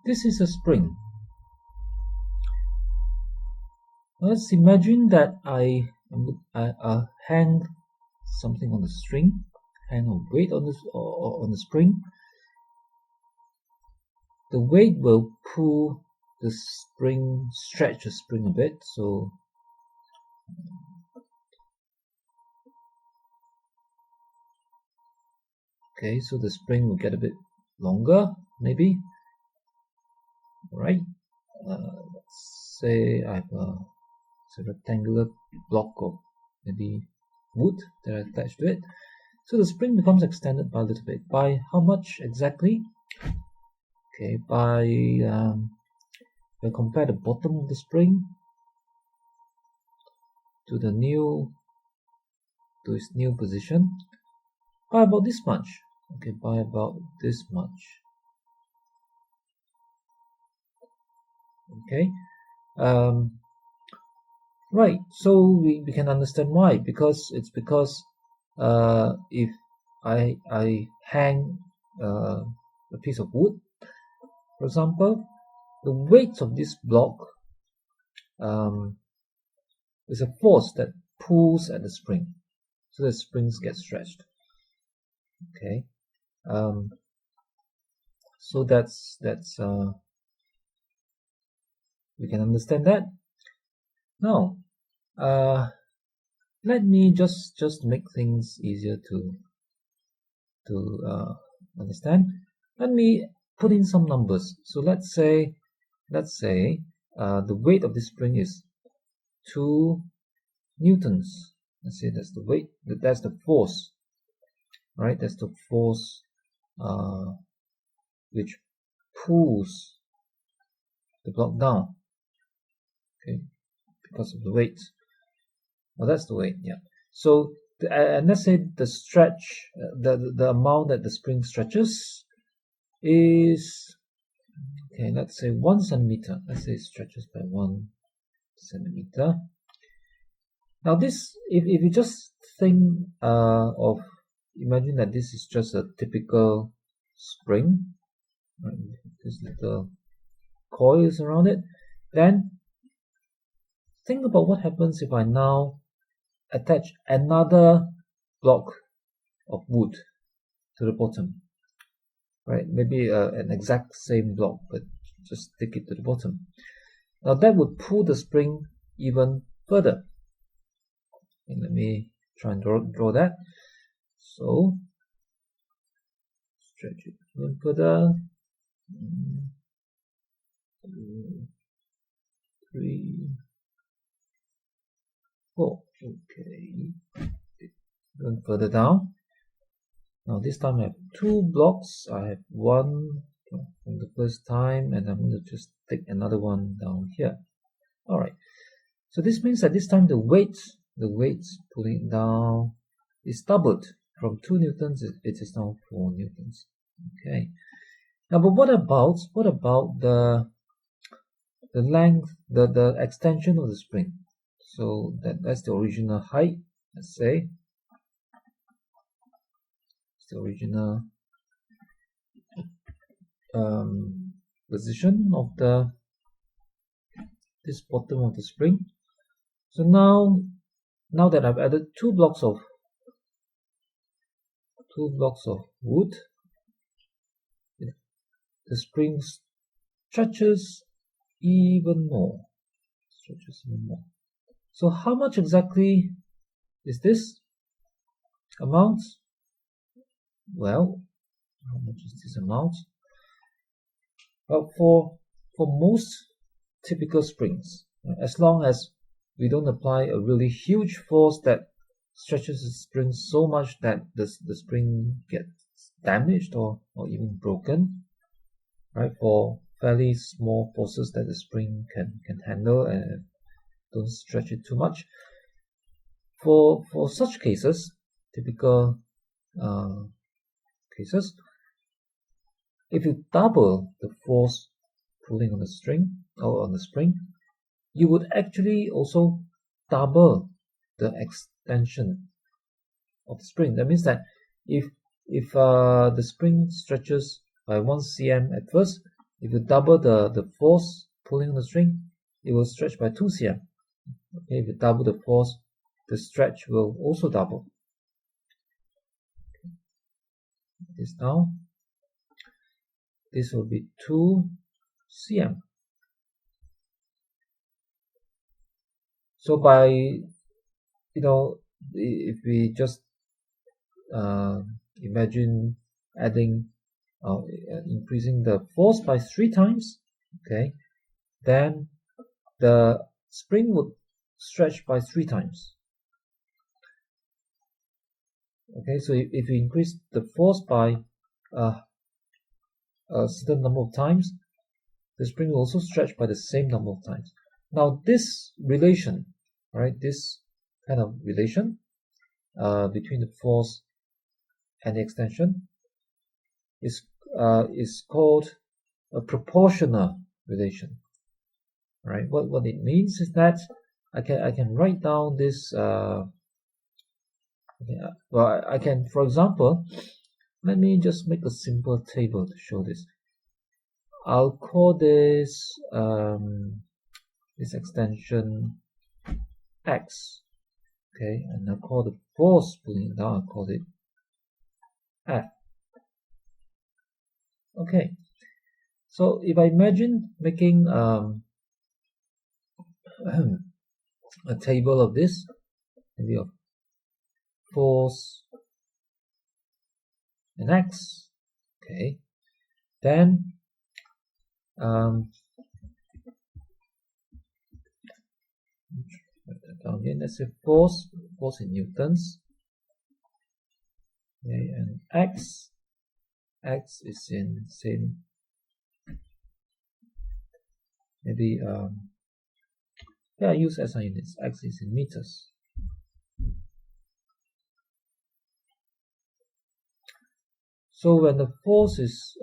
this is a spring. Let's imagine that I hang something on the string, hang a weight on the spring. The weight will pull the spring, stretch the spring a bit. So okay, so the spring will get a bit longer, maybe. All right. Let's say I have a rectangular block of maybe wood that I attached to it. So the spring becomes extended by a little bit. By how much exactly? Okay, by if I compare the bottom of the spring to its new position, by about this much. Okay, by about this much. Okay, right. So we can understand why. Because if I hang a piece of wood, for example, the weight of this block is a force that pulls at the spring, so the springs get stretched. Okay, so that's we can understand that. Now, let me just make things easier to understand. Let me put in some numbers. So let's say the weight of this spring is 2 newtons. Let's say that's the weight, that's the force, right? That's the force which pulls the block down, okay, because of the weight. Well, that's the weight, yeah. So and let's say the stretch, the amount that the spring stretches is, okay, let's say 1 centimeter. Let's say it stretches by 1 centimeter. Now this, if you just think imagine that this is just a typical spring, right? This little coils around it. Then think about what happens if I now attach another block of wood to the bottom, right? Maybe an exact same block, but just stick it to the bottom. Now that would pull the spring even further. And let me try and draw that. So stretch it even further. 2, 3, 4. Okay. Going further down. Now this time I have 2 blocks. I have one from the first time, and I'm going to just take another one down here. Alright. So this means that this time the weight pulling it down is doubled. From 2 newtons, it is now 4 newtons. Okay. Now, but what about the length, the extension of the spring? So that's the original height. Let's say it's the original position of this bottom of the spring. So now that I've added 2 blocks of wood, the spring stretches even more. So how much exactly is this amount? Well, how much is this amount? Well, for most typical springs, as long as we don't apply a really huge force that stretches the spring so much that the spring gets damaged or even broken, right? For fairly small forces that the spring can handle and don't stretch it too much. For such cases, typical cases, if you double the force pulling on the string or on the spring, you would actually also double the extension of the spring. That means that if the spring stretches by 1 cm at first, if you double the force pulling on the string, it will stretch by 2 cm. Okay, if you double the force, the stretch will also double. This now, this will be 2 cm. So by, if we just imagine adding increasing the force by 3 times, okay, then the spring would stretch by 3 times. Okay, so if you increase the force by a certain number of times, the spring will also stretch by the same number of times. Now this relation, right, this kind of relation between the force and the extension is called a proportional relation. Right? What it means is that I can write down this. I can, for example, let me just make a simple table to show this. I'll call this this extension X. Okay, and I'll call the force pulling it down, I'll call it F. Okay, so if I imagine making a table of this, maybe of force and X, okay, then down here, let's say force in newtons, okay, and X is in same, maybe I use SI units. X is in meters. So when the force is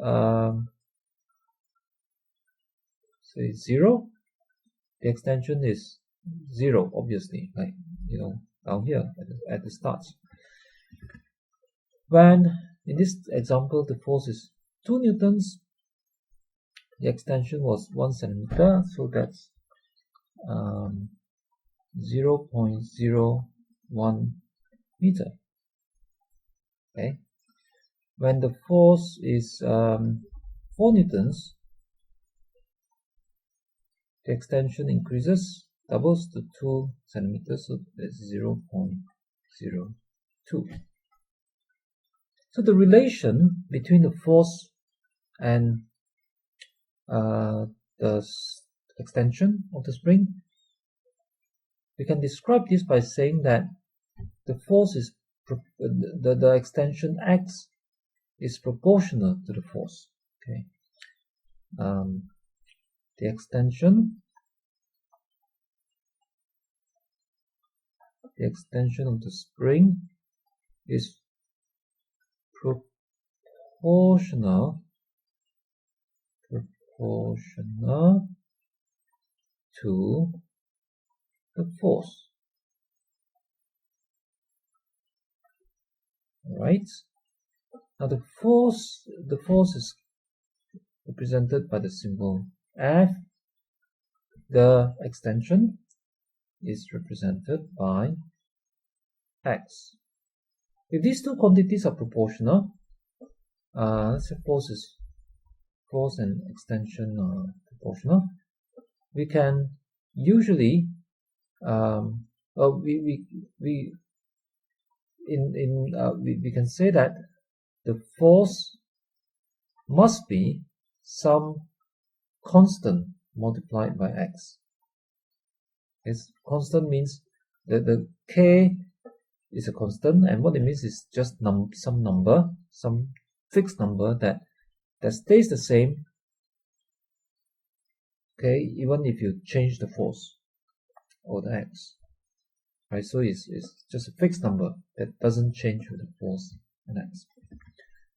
say 0, the extension is 0, obviously, like down here at the start. When in this example the force is 2 newtons, the extension was 1 centimeter, so that's 0.01 meter. Okay. When the force is 4 newtons, the extension increases, doubles to 2 centimeters, so that's 0.02. So the relation between the force and the extension of the spring, we can describe this by saying that the force is the extension X is proportional to the force. Okay, the extension of the spring is proportional to the force. Alright. Now the force is represented by the symbol F. The extension is represented by X. If these two quantities are proportional, let's say force and extension are proportional, we can usually we can say that the force must be some constant multiplied by X. It's constant means that the K is a constant, and what it means is just some number, some fixed number that stays the same, okay, even if you change the force or the X, right? So it's just a fixed number that doesn't change with the force and X.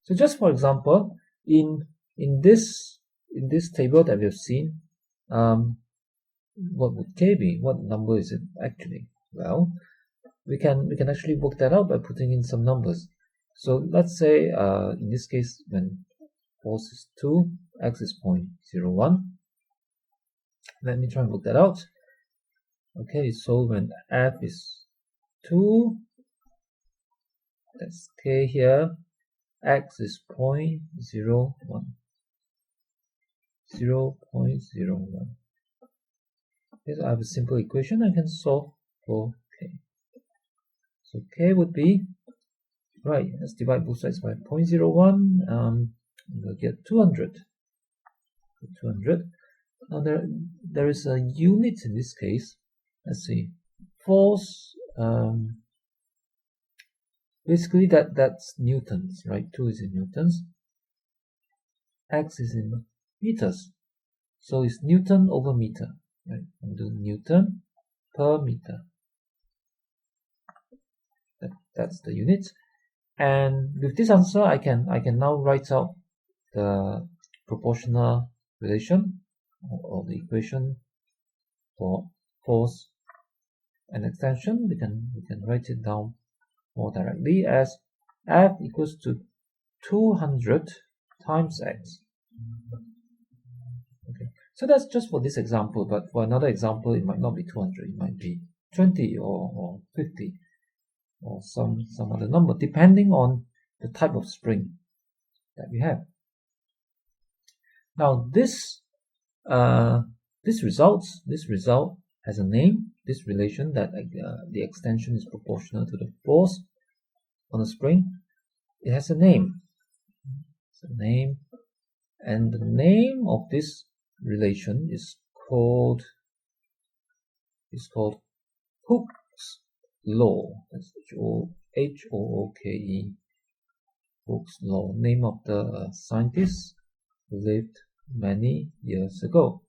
So just for example, in this table that we have seen, what would K be? What number is it actually? Well, we can actually work that out by putting in some numbers. So let's say in this case, when force is 2, x is 0.01. Let me try and work that out. Okay, so when f is 2, that's k here, x is 0.01. 0.01. Okay, so I have a simple equation I can solve for k. So k would be, right, let's divide both sides by 0.01. We'll get 200. 200. Now there is a unit in this case. Let's see. Force, basically that's newtons, right? 2 is in newtons. X is in meters. So it's Newton over meter, right? I'm doing Newton per meter. That's the unit. And with this answer, I can now write out the proportional relation or the equation for force and extension. We can write it down more directly as F equals to 200 times X. Okay, so that's just for this example, but for another example, it might not be 200, it might be 20 or 50 or some other number, depending on the type of spring that we have. Now this result has a name. This relation that the extension is proportional to the force on the spring, it has a name. It's a name, and the name of this relation is called Hooke's law. That's H-O-O-K-E. Hooke's law, name of the scientist who lived many years ago.